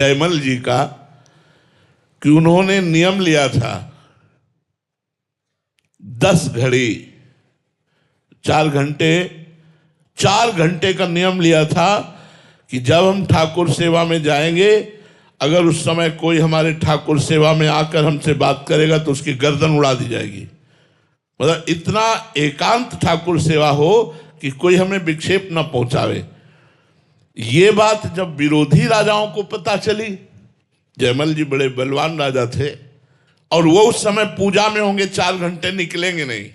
जयमल जी का कि उन्होंने नियम लिया था 10 घड़ी 4 घंटे 4 घंटे का नियम लिया था कि जब हम ठाकुर सेवा में जाएंगे, अगर उस समय कोई हमारे ठाकुर सेवा में आकर हमसे बात करेगा तो उसकी गर्दन उड़ा दी जाएगी। मतलब इतना एकांत ठाकुर सेवा हो कि कोई हमें विक्षेप न पहुंचावे। ये बात जब विरोधी राजाओं को पता चली, जयमल जी बड़े बलवान राजा थे और वो उस समय पूजा में होंगे, 4 घंटे निकलेंगे नहीं,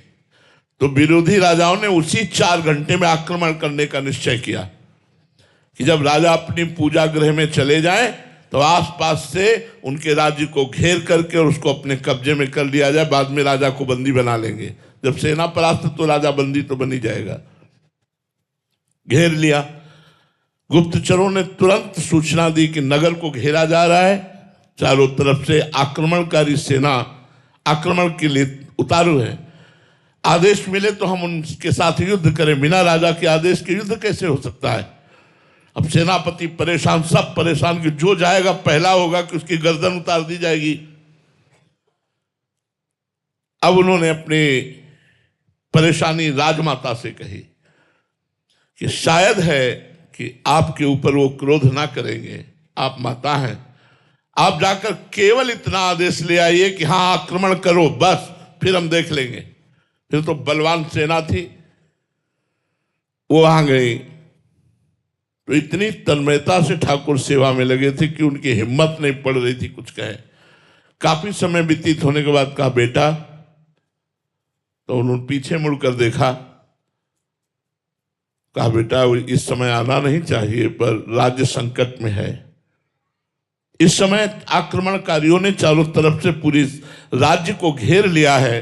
तो विरोधी राजाओं ने उसी 4 घंटे में आक्रमण करने का निश्चय किया कि जब राजा अपनी पूजा गृह में चले जाएं तो आसपास से उनके राज्य को घेर करके और उसको अपने कब्जे में कर लिया जाए। बाद में राजा को बंदी बना लेंगे। जब सेना परास्त तो राजा बंदी तो बन ही जाएगा। घेर लिया। गुप्तचरों ने तुरंत सूचना दी कि नगर को घेरा जा रहा है, चारों तरफ से आक्रमणकारी सेना आक्रमण के लिए उतारू है। आदेश मिले तो हम उनके साथ युद्ध करें। बिना राजा के आदेश के युद्ध कैसे हो सकता है? अब सेनापति परेशान, सब परेशान कि जो जाएगा पहला होगा कि उसकी गर्दन उतार दी जाएगी। अब उन्होंने अपनी परेशानी राजमाता से कही कि शायद है कि आपके ऊपर वो क्रोध ना करेंगे, आप माता हैं, आप जाकर केवल इतना आदेश ले आइए कि हाँ आक्रमण करो, बस फिर हम देख लेंगे। फिर तो बलवान सेना थी, वो आ गई तो इतनी तन्मयता से ठाकुर सेवा में लगे थे कि उनकी हिम्मत नहीं पड़ रही थी कुछ कहे। काफी समय व्यतीत होने के बाद कहा बेटा, तो उन्होंने पीछे मुड़कर देखा, कहा बेटा इस समय आना नहीं चाहिए, पर राज्य संकट में है। इस समय आक्रमणकारियों ने चारों तरफ से पूरी राज्य को घेर लिया है।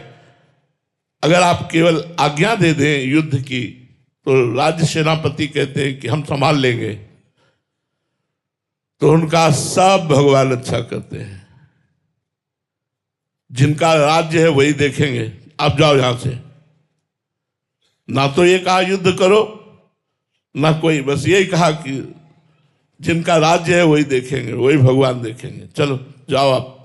अगर आप केवल आज्ञा दे दें युद्ध की तो राज्य सेनापति कहते हैं कि हम संभाल लेंगे। तो उनका सब भगवान अच्छा करते हैं। जिनका राज्य है वही देखेंगे, आप जाओ यहां से। ना तो ये कहा युद्ध करो, ना कोई, बस यही कहा कि जिनका राज्य है वही देखेंगे, वही भगवान देखेंगे। चलो जाओ आप।